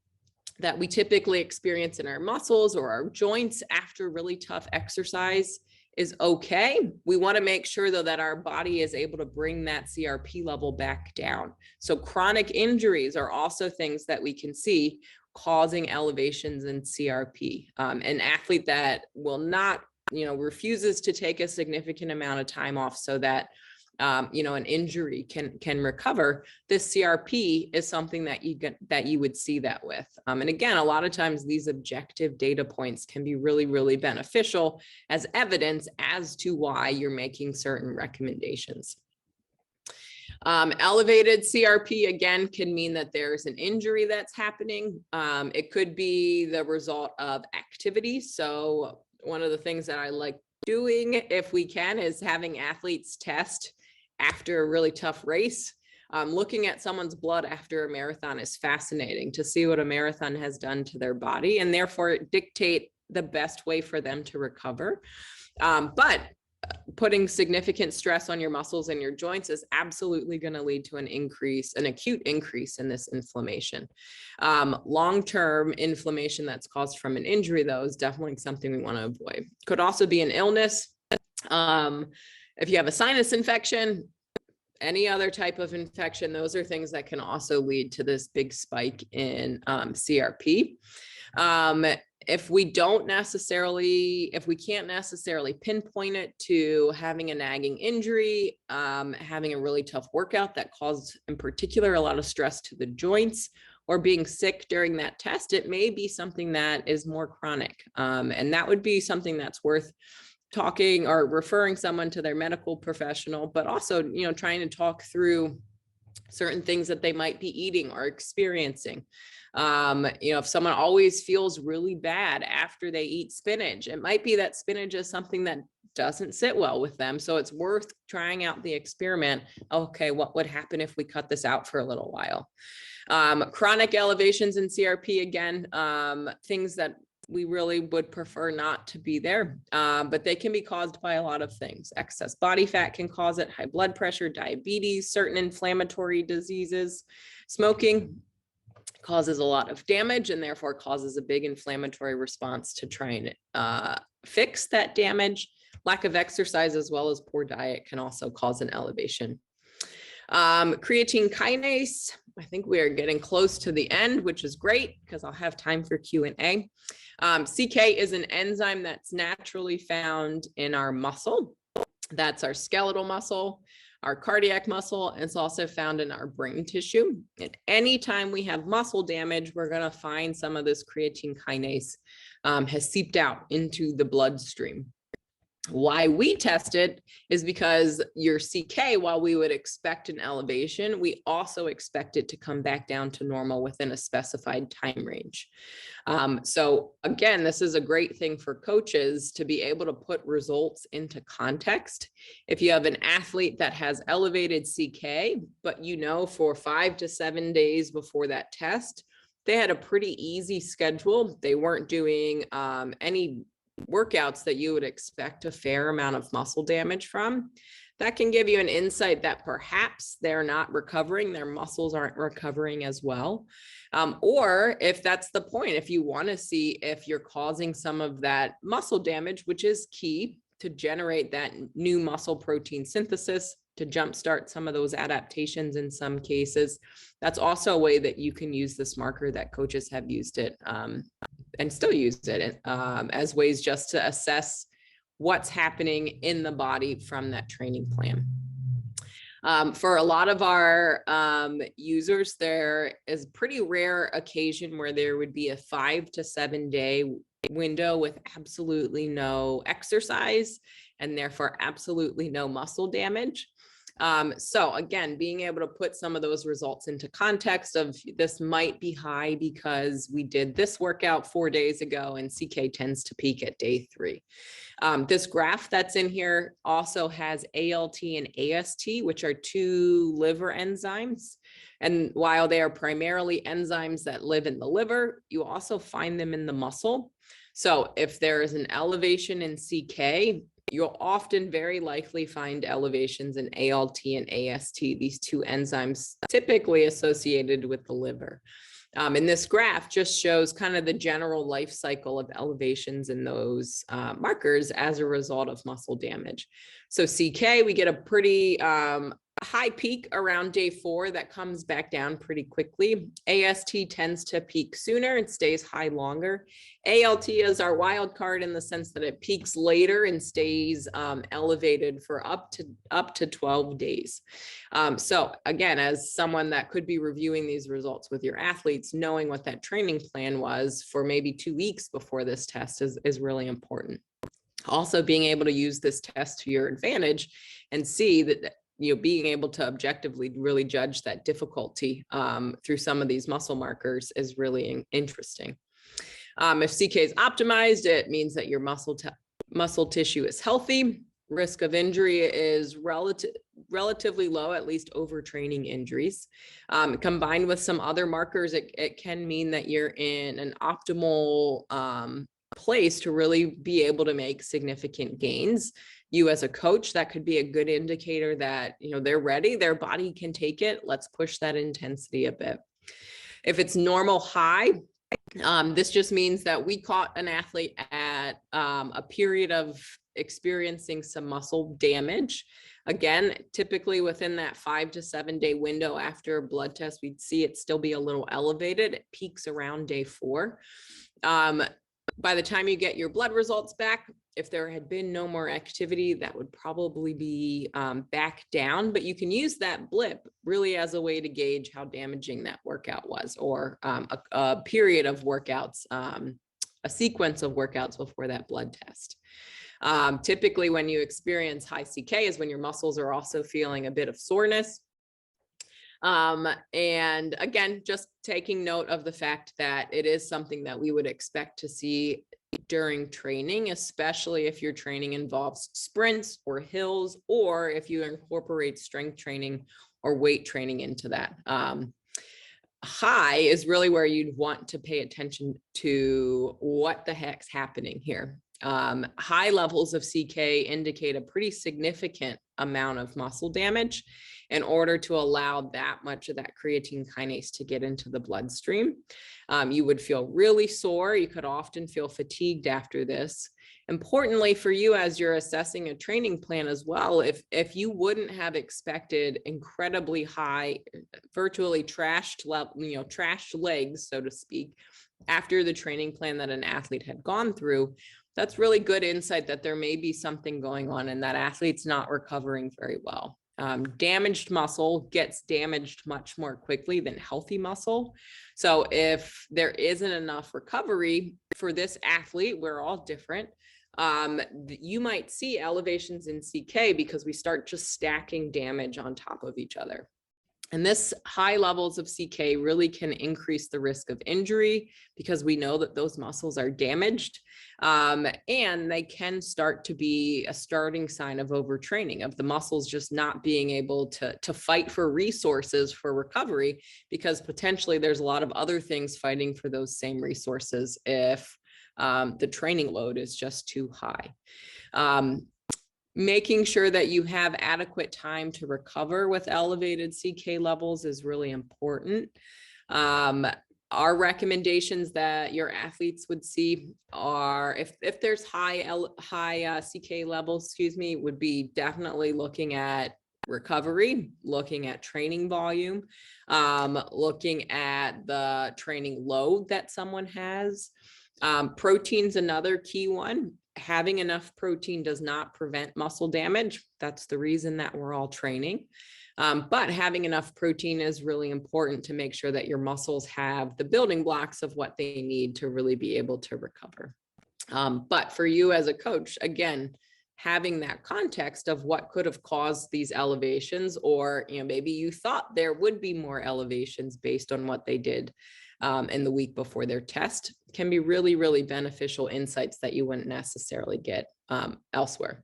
that we typically experience in our muscles or our joints after really tough exercise is okay. We want to make sure though that our body is able to bring that CRP level back down. So chronic injuries are also things that we can see causing elevations in CRP. An athlete that will not, refuses to take a significant amount of time off so that an injury can recover, this CRP is something that you would see that with. And again, a lot of times these objective data points can be really, really beneficial as evidence as to why you're making certain recommendations. Elevated CRP, again, can mean that there's an injury that's happening. It could be the result of activity. So one of the things that I like doing, if we can, is having athletes test after a really tough race. Looking at someone's blood after a marathon is fascinating to see what a marathon has done to their body, and therefore dictate the best way for them to recover. But putting significant stress on your muscles and your joints is absolutely going to lead to an acute increase in this inflammation. Long-term inflammation that's caused from an injury, though, is definitely something we want to avoid. Could also be an illness. If you have a sinus infection, any other type of infection, those are things that can also lead to this big spike in CRP. If we can't necessarily pinpoint it to having a nagging injury, having a really tough workout that caused, in particular, a lot of stress to the joints, or being sick during that test, it may be something that is more chronic. And that would be something that's worth talking or referring someone to their medical professional, but also, trying to talk through certain things that they might be eating or experiencing. If someone always feels really bad after they eat spinach, it might be that spinach is something that doesn't sit well with them. So it's worth trying out the experiment. Okay, what would happen if we cut this out for a little while? Chronic elevations in CRP, again, things that we really would prefer not to be there, but they can be caused by a lot of things. Excess body fat can cause it, high blood pressure, diabetes, certain inflammatory diseases. Smoking causes a lot of damage and therefore causes a big inflammatory response to try and fix that damage. Lack of exercise as well as poor diet can also cause an elevation. Creatine kinase, I think we are getting close to the end, which is great because I'll have time for Q&A. CK is an enzyme that's naturally found in our muscle. That's our skeletal muscle, our cardiac muscle, and it's also found in our brain tissue. And anytime we have muscle damage, we're going to find some of this creatine kinase has seeped out into the bloodstream. Why we test it is because your CK, while we would expect an elevation, we also expect it to come back down to normal within a specified time range. So again, this is a great thing for coaches to be able to put results into context. If you have an athlete that has elevated CK, but for 5 to 7 days before that test, they had a pretty easy schedule. They weren't doing any workouts that you would expect a fair amount of muscle damage from. That can give you an insight that perhaps they're not recovering, their muscles aren't recovering as well. Or if that's the point, if you want to see if you're causing some of that muscle damage, which is key to generate that new muscle protein synthesis, to jumpstart some of those adaptations in some cases, that's also a way that you can use this marker that coaches have used it and still use it as ways just to assess what's happening in the body from that training plan. For a lot of our users, there is a pretty rare occasion where there would be a 5 to 7 day window with absolutely no exercise and therefore absolutely no muscle damage. So again, being able to put some of those results into context of this might be high because we did this workout 4 days ago and CK tends to peak at day 3. This graph that's in here also has ALT and AST, which are 2 liver enzymes. And while they are primarily enzymes that live in the liver, you also find them in the muscle. So if there is an elevation in CK, you'll often very likely find elevations in ALT and AST, these 2 enzymes typically associated with the liver. And this graph just shows kind of the general life cycle of elevations in those markers as a result of muscle damage. So CK, we get a pretty high peak around day 4 that comes back down pretty quickly. AST tends to peak sooner and stays high longer. ALT is our wild card in the sense that it peaks later and stays elevated for up to 12 days. So again, as someone that could be reviewing these results with your athletes, knowing what that training plan was for maybe 2 weeks before this test is really important. Also being able to use this test to your advantage and see that being able to objectively really judge that difficulty through some of these muscle markers is really interesting. If CK is optimized, it means that your muscle tissue is healthy. Risk of injury is relatively low, at least overtraining injuries. Combined with some other markers, it can mean that you're in an optimal place to really be able to make significant gains. You as a coach, that could be a good indicator that, they're ready, their body can take it. Let's push that intensity a bit. If it's normal high, this just means that we caught an athlete at a period of experiencing some muscle damage. Again, typically within that 5 to 7 day window after a blood test, we'd see it still be a little elevated. It peaks around day 4. By the time you get your blood results back, if there had been no more activity, that would probably be back down, but you can use that blip really as a way to gauge how damaging that workout was, or a period of workouts, a sequence of workouts before that blood test. Typically when you experience high CK is when your muscles are also feeling a bit of soreness. And again, just taking note of the fact that it is something that we would expect to see during training, especially if your training involves sprints or hills, or if you incorporate strength training or weight training into that. High is really where you'd want to pay attention to what the heck's happening here. High levels of CK indicate a pretty significant amount of muscle damage in order to allow that much of that creatine kinase to get into the bloodstream. You would feel really sore. You could often feel fatigued after this. Importantly for you, as you're assessing a training plan as well, if you wouldn't have expected incredibly high, virtually trashed legs, so to speak, after the training plan that an athlete had gone through, that's really good insight that there may be something going on and that athlete's not recovering very well. Damaged muscle gets damaged much more quickly than healthy muscle. So if there isn't enough recovery for this athlete, we're all different. You might see elevations in CK because we start just stacking damage on top of each other. And this high levels of CK really can increase the risk of injury because we know that those muscles are damaged, and they can start to be a starting sign of overtraining, of the muscles just not being able to fight for resources for recovery, because potentially there's a lot of other things fighting for those same resources if the training load is just too high. Making sure that you have adequate time to recover with elevated CK levels is really important. Our recommendations that your athletes would see are, if there's high CK levels, would be definitely looking at recovery, looking at training volume, looking at the training load that someone has. Protein's another key one. Having enough protein does not prevent muscle damage. That's the reason that we're all training. But having enough protein is really important to make sure that your muscles have the building blocks of what they need to really be able to recover. But for you as a coach, again, having that context of what could have caused these elevations, or, maybe you thought there would be more elevations based on what they did in the week before their test, can be really, really beneficial insights that you wouldn't necessarily get elsewhere.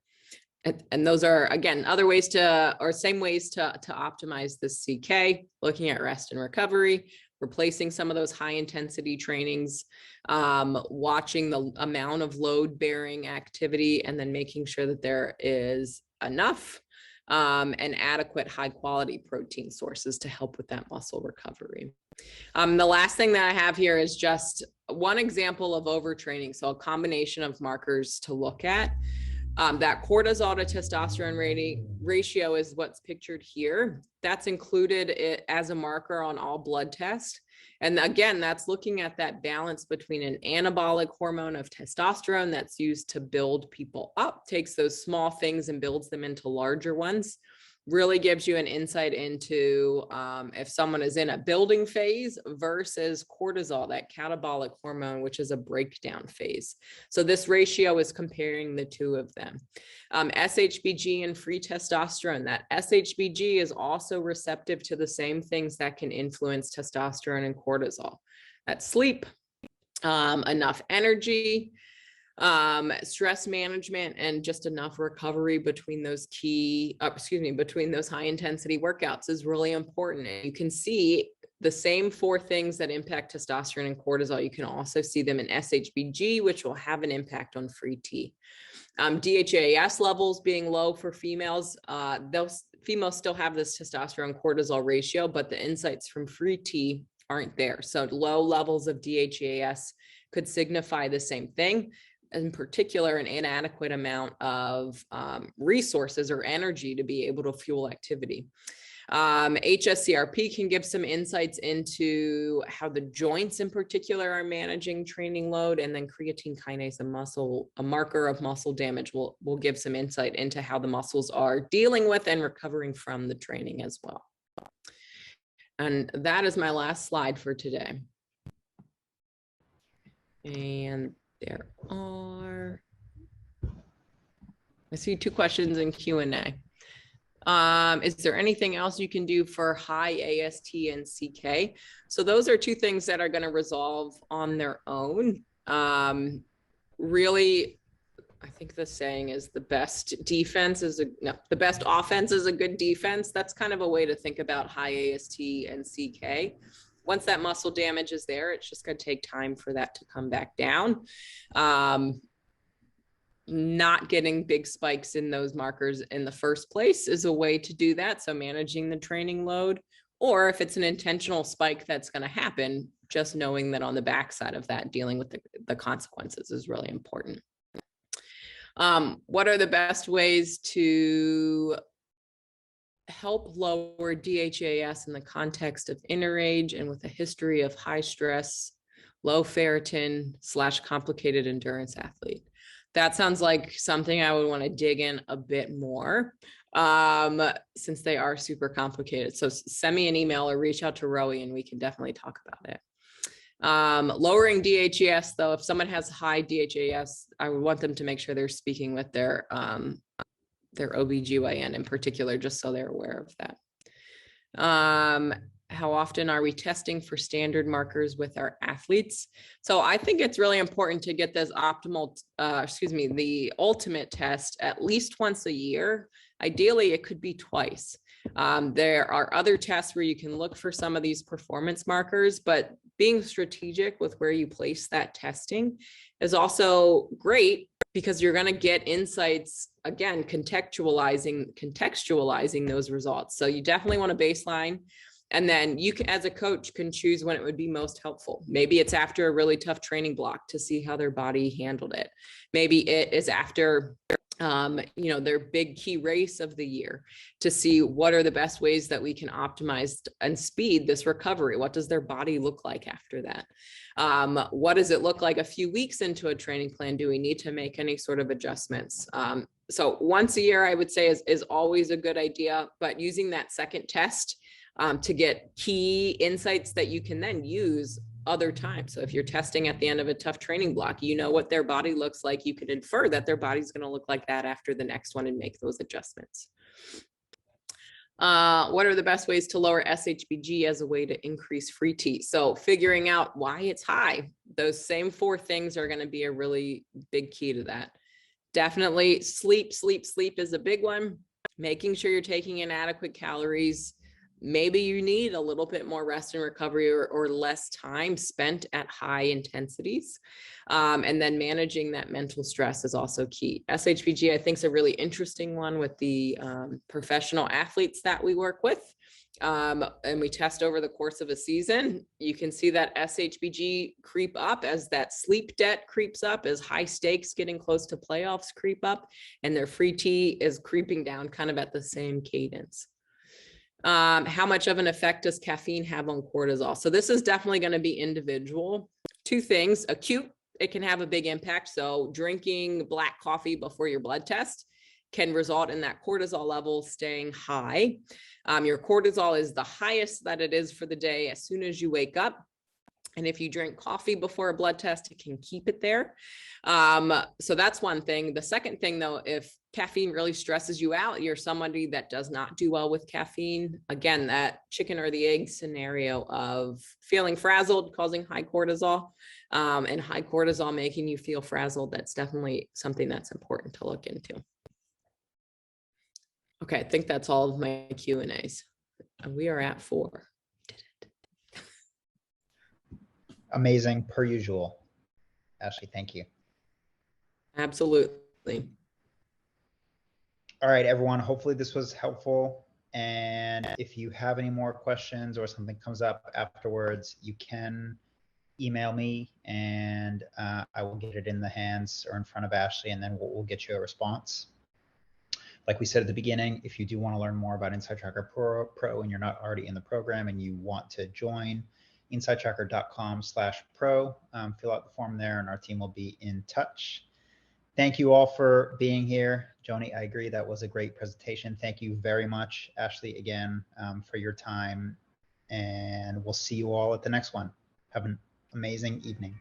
And those are, again, other ways same ways to optimize the CK, looking at rest and recovery, replacing some of those high intensity trainings, watching the amount of load bearing activity, and then making sure that there is enough and adequate high quality protein sources to help with that muscle recovery. The last thing that I have here is just one example of overtraining. So a combination of markers to look at. That cortisol to testosterone ratio is what's pictured here. That's included as a marker on all blood tests. And again, that's looking at that balance between an anabolic hormone of testosterone that's used to build people up, takes those small things and builds them into larger ones. Really gives you an insight into if someone is in a building phase versus cortisol, that catabolic hormone, which is a breakdown phase. So this ratio is comparing the two of them. SHBG and free testosterone, that SHBG is also receptive to the same things that can influence testosterone and cortisol. That's sleep, enough energy, stress management, and just enough recovery between those between those high intensity workouts is really important. And you can see the same four things that impact testosterone and cortisol. You can also see them in SHBG, which will have an impact on free T. DHEAS levels being low for females, those females still have this testosterone cortisol ratio, but the insights from free T aren't there. So low levels of DHEAS could signify the same thing. In particular, an inadequate amount of resources or energy to be able to fuel activity. Hscrp can give some insights into how the joints in particular are managing training load, and then creatine kinase, a marker of muscle damage, will give some insight into how the muscles are dealing with and recovering from the training as well. And that is my last slide for today. And there are, I see 2 questions in Q&A. Is there anything else you can do for high AST and CK? So those are 2 things that are going to resolve on their own. Really, I think the saying is the best offense is a good defense. That's kind of a way to think about high AST and CK. Once that muscle damage is there, it's just going to take time for that to come back down. Not getting big spikes in those markers in the first place is a way to do that. So managing the training load, or if it's an intentional spike that's going to happen, just knowing that on the backside of that, dealing with the consequences is really important. What are the best ways to help lower DHEAS in the context of inner age and with a history of high stress, low ferritin / complicated endurance athlete? That sounds like something I would want to dig in a bit more, since they are super complicated. So send me an email or reach out to Rowie and we can definitely talk about it. Lowering DHEAS, though, if someone has high DHEAS, I would want them to make sure they're speaking with their OBGYN in particular, just so they're aware of that. How often are we testing for standard markers with our athletes? So I think it's really important to get this the ultimate test at least once a year. Ideally, it could be twice. There are other tests where you can look for some of these performance markers, but being strategic with where you place that testing is also great, because you're going to get insights, again, contextualizing those results. So you definitely want a baseline. And then you can, as a coach, can choose when it would be most helpful. Maybe it's after a really tough training block to see how their body handled it. Maybe it is after their big key race of the year, to see what are the best ways that we can optimize and speed this recovery. What does their body look like after that? What does it look like a few weeks into a training plan? Do we need to make any sort of adjustments? So once a year, I would say is always a good idea, but using that second test to get key insights that you can then use other times. So if you're testing at the end of a tough training block, you know what their body looks like. You can infer that their body's going to look like that after the next one and make those adjustments. What are the best ways to lower SHBG as a way to increase free T? So figuring out why it's high, those same 4 things are going to be a really big key to that. Definitely sleep is a big one. Making sure you're taking in adequate calories. Maybe you need a little bit more rest and recovery or less time spent at high intensities. And then managing that mental stress is also key. SHBG, I think, is a really interesting one with the professional athletes that we work with. And we test over the course of a season. You can see that SHBG creep up as that sleep debt creeps up, as high stakes getting close to playoffs creep up, and their free T is creeping down kind of at the same cadence. How much of an effect does caffeine have on cortisol? So this is definitely going to be individual. 2 things: acute, it can have a big impact. So drinking black coffee before your blood test can result in that cortisol level staying high. Your cortisol is the highest that it is for the day as soon as you wake up. And if you drink coffee before a blood test, it can keep it there. So that's one thing. The second thing, though, if caffeine really stresses you out, you're somebody that does not do well with caffeine. Again, that chicken or the egg scenario of feeling frazzled, causing high cortisol, and high cortisol making you feel frazzled. That's definitely something that's important to look into. Okay, I think that's all of my Q&As. We are at 4. Amazing, per usual. Ashley, thank you. Absolutely. All right, everyone, hopefully this was helpful. And if you have any more questions or something comes up afterwards, you can email me and I will get it in the hands or in front of Ashley, and then we'll get you a response. Like we said at the beginning, if you do want to learn more about InsideTracker Pro and you're not already in the program and you want to join, InsideTracker.com/pro. Fill out the form there and our team will be in touch. Thank you all for being here. Joni, I agree, that was a great presentation. Thank you very much, Ashley, again, for your time. And we'll see you all at the next one. Have an amazing evening.